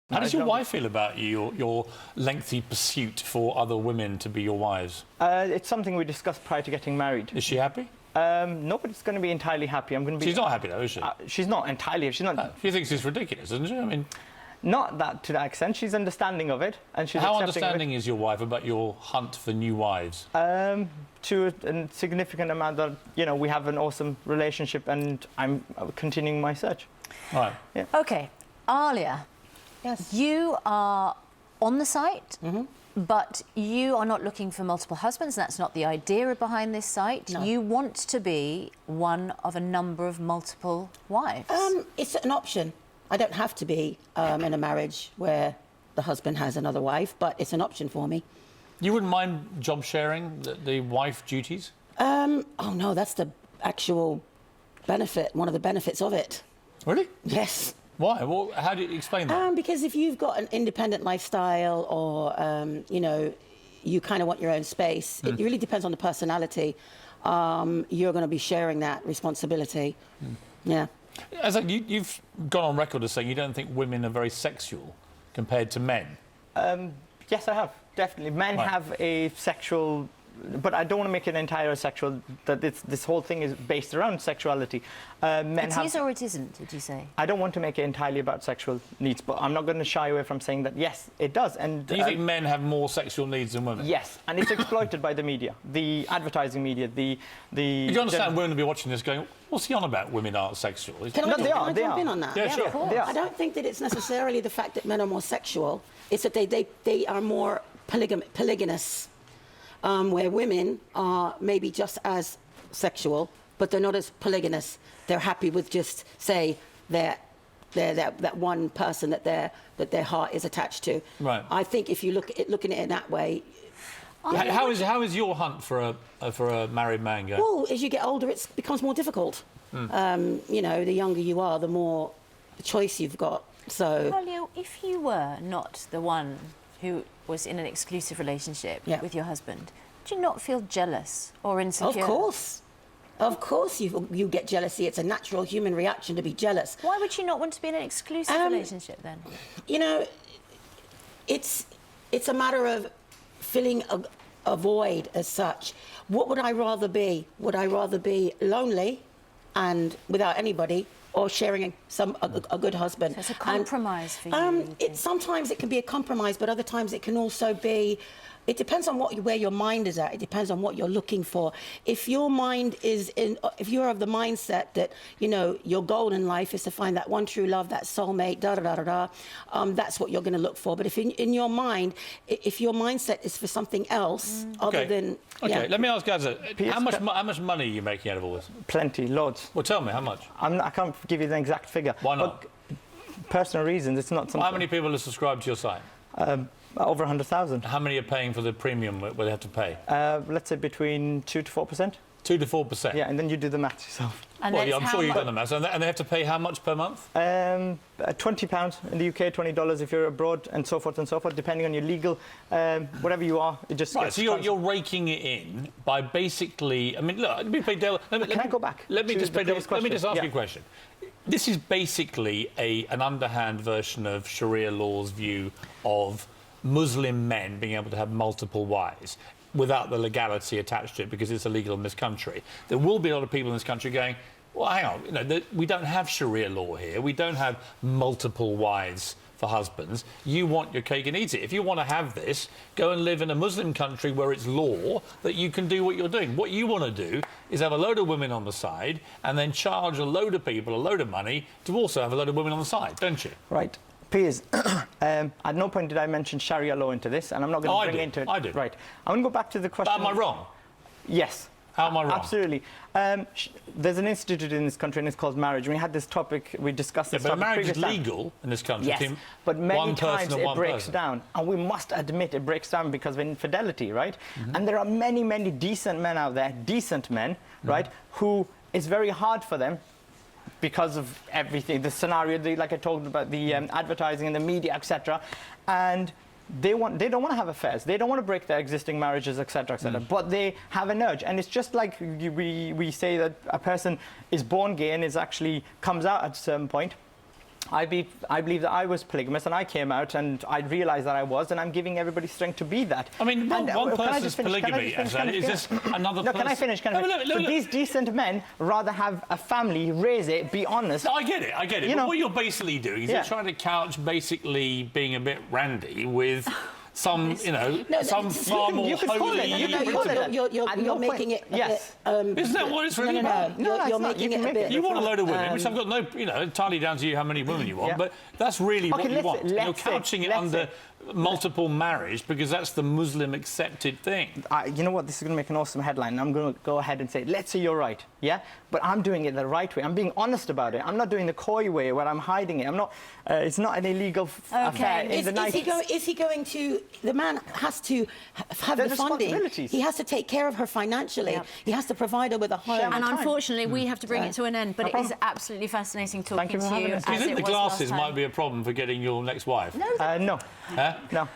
How does your wife feel about your lengthy pursuit for other women to be your wives? It's something we discussed prior to getting married. Is she happy? Nobody's going to be entirely happy. I'm going to be. She's not happy though, is she? She's not entirely. She's not. She thinks it's ridiculous, doesn't she? I mean, not that to that extent. She's understanding of it, and she's. How accepting understanding is your wife about your hunt for new wives? To a significant amount that we have an awesome relationship, and I'm continuing my search. All right. Yeah. Okay, Alia. Yes. You are on the site, but you are not looking for multiple husbands. That's not the idea behind this site. No. You want to be one of a number of multiple wives. It's an option. I don't have to be in a marriage where the husband has another wife, but it's an option for me. You wouldn't mind job sharing the wife duties? Oh no, that's the actual benefit. One of the benefits of it. Really? Yes. Why? Well, how do you explain that? Because if you've got an independent lifestyle, or you kind of want your own space, it really depends on the personality. You're going to be sharing that responsibility. Yeah. As you've gone on record as saying you don't think women are very sexual compared to men. Yes, I have. Definitely. Men have a sexual... But I don't want to make it entirely sexual, that this whole thing is based around sexuality. It is or it isn't, did you say? I don't want to make it entirely about sexual needs, but I'm not going to shy away from saying that, yes, it does. And do you think men have more sexual needs than women? Yes, and it's exploited by the media, the advertising media, the... You understand women will be watching this going, what's he on about women aren't sexual? Can I jump in on that? Yeah, sure. Of course. I don't think that it's necessarily the fact that men are more sexual. It's that they are more polygamous. Where women are maybe just as sexual, but they're not as polygamous. They're happy with just, say, that one person that their heart is attached to. Right. I think if you looking at it that way. How is your hunt for a married man going? Well, as you get older, it becomes more difficult. The younger you are, the more choice you've got. So. Alia, if you were not the one who was in an exclusive relationship with your husband, do you not feel jealous or insecure? Of course you get jealousy. It's a natural human reaction to be jealous. Why would you not want to be in an exclusive relationship then? It's a matter of filling a void as such. What would I rather be? Would I rather be lonely and without anybody, or sharing a good husband? So it's a compromise for you. Sometimes it can be a compromise, but other times it can also be... It depends on where your mind is at. It depends on what you're looking for. If your mind is if you're of the mindset that your goal in life is to find that one true love, that soulmate, that's what you're going to look for. But if in your mind, if your mindset is for something else other than... Okay, let me ask guys, how much money are you making out of all this? Plenty, loads. Well, tell me, how much? I can't give you the exact figure. Why not? But personal reasons, it's not something... How many people are subscribed to your site? Over 100,000. How many are paying for the premium where they have to pay? Let's say between 2 to 4%. 2 to 4%? Yeah, and then you do the maths yourself. And well, I'm sure you've done the maths. And they have to pay how much per month? £20 in the UK, $20 if you're abroad, and so forth, depending on your legal, whatever you are, it just gets... So you're raking it in by basically... I mean, look, let me play devil... Can I go back? Let me just ask you a question. This is basically an underhand version of Sharia law's view of Muslim men being able to have multiple wives without the legality attached to it because it's illegal in this country. There will be a lot of people in this country going, well, hang on, we don't have Sharia law here. We don't have multiple wives for husbands. You want your cake and eat it. If you want to have this, go and live in a Muslim country where it's law that you can do what you're doing. What you want to do is have a load of women on the side and then charge a load of people a load of money to also have a load of women on the side, don't you? Right. Piers, at no point did I mention Sharia law into this, and I'm not going to bring into it. I did. Right. I'm going to go back to the question... But am I wrong? Yes. How am I wrong? Absolutely. There's an institute in this country, and it's called marriage. We had this topic, we discussed this topic marriage is legal in this country. Yes, but many times it breaks person. down. And we must admit it breaks down because of infidelity, right? And there are many, many decent men out there, right, who it's very hard for them because of everything, the scenario, like I told about, the advertising and the media, etc. And they don't want to have affairs. They don't want to break their existing marriages, etc., etc. But they have an urge, and it's just like we say that a person is born gay and is actually comes out at a certain point. I believe that I was polygamous, and I came out and I realised that I was, and I'm giving everybody strength to be that. I mean, one can I person's just finish? polygamy, Can I just finish? is this another No, person? can I finish? Can I finish? So these decent men rather have a family, raise it, be honest. No, I get it. You But know, what you're basically doing is you're trying to couch basically being a bit randy with some, some far more you can call holy... it. You're making it Yes. Isn't that what it's really about? You're making it a bit... You want a load of women, which I've got no, entirely down to you how many women you want, Yeah. but that's really what you want. You're let's couching it under multiple marriage because that's the Muslim accepted thing. You know what? This is going to make an awesome headline. And I'm going to go ahead and say, let's say you're right, yeah? But I'm doing it the right way. I'm being honest about it. I'm not doing the coy way where I'm hiding it. I'm not. It's not an illegal affair in the night. Is he going to? The man has to have the funding. He has to take care of her financially. Yep. He has to provide her with a home. And unfortunately, we have to bring it to an end. But it is absolutely fascinating talking to you. Do you think the glasses might be a problem for getting your next wife? No. Huh? No.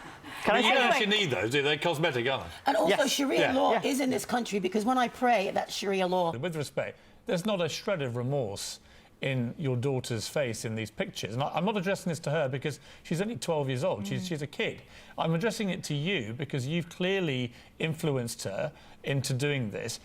You don't actually need those, do they? They're cosmetic, aren't they? And also, Yes. Sharia law is in this country because when I pray, that's Sharia law. With respect, there's not a shred of remorse in your daughter's face in these pictures. And I'm not addressing this to her because she's only 12 years old. She's a kid. I'm addressing it to you because you've clearly influenced her into doing this.